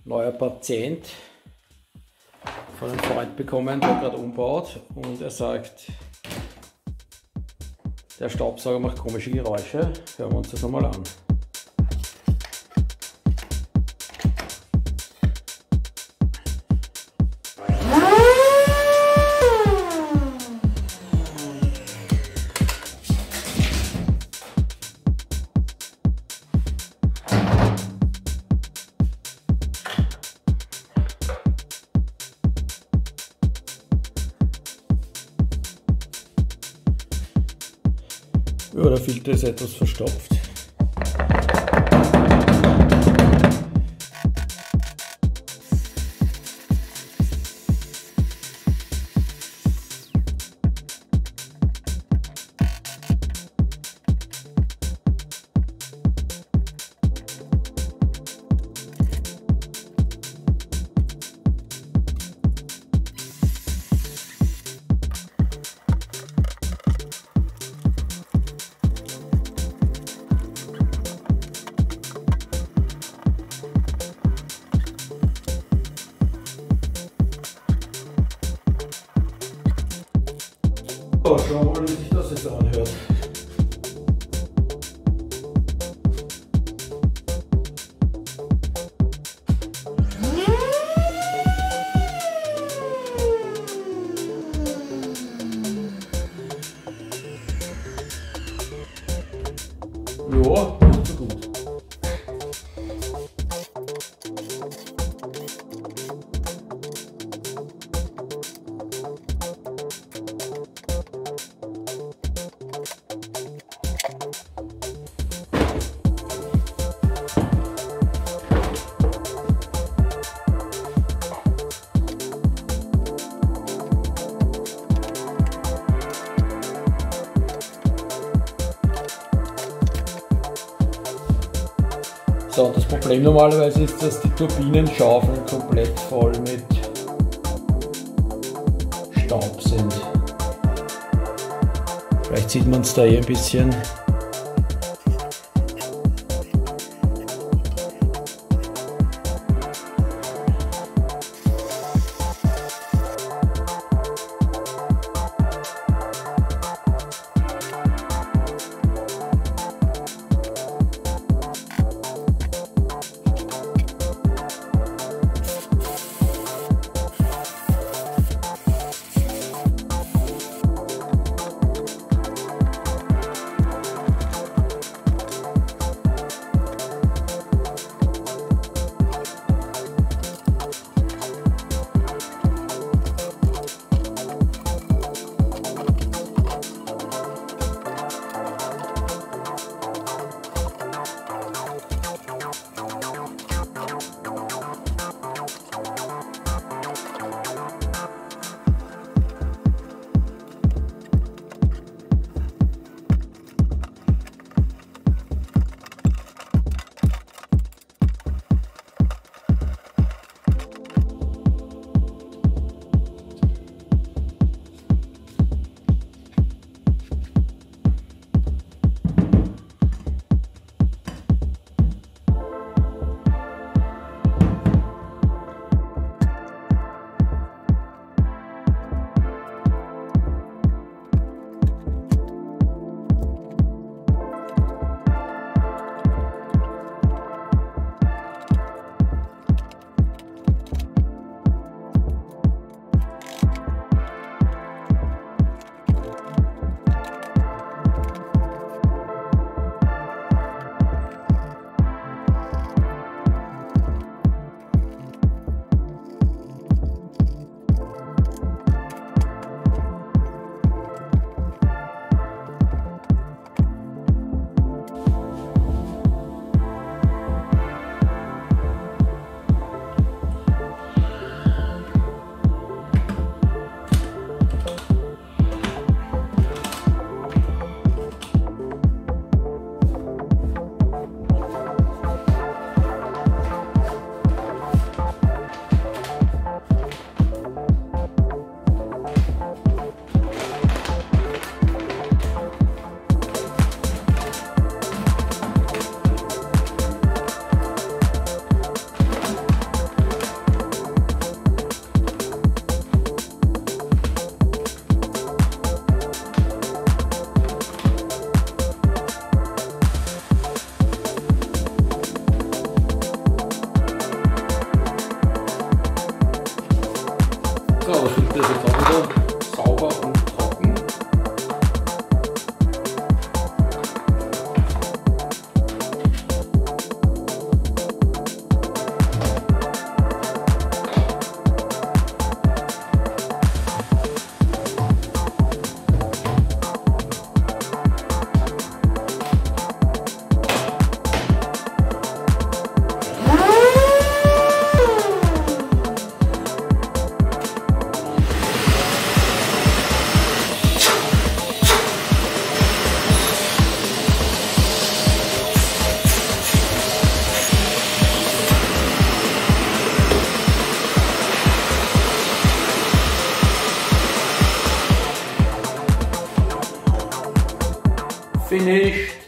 neuer Patient von einem Freund bekommen, der gerade umbaut, und er sagt, der Staubsauger macht komische Geräusche. Hören wir uns das nochmal an. Ja, der Filter ist etwas verstopft. So, schauen wir mal, wie sich das jetzt anhört. Ja, nicht so gut. So, und das Problem normalerweise ist, dass die Turbinenschaufeln komplett voll mit Staub sind. Vielleicht sieht man es da ein bisschen. finished.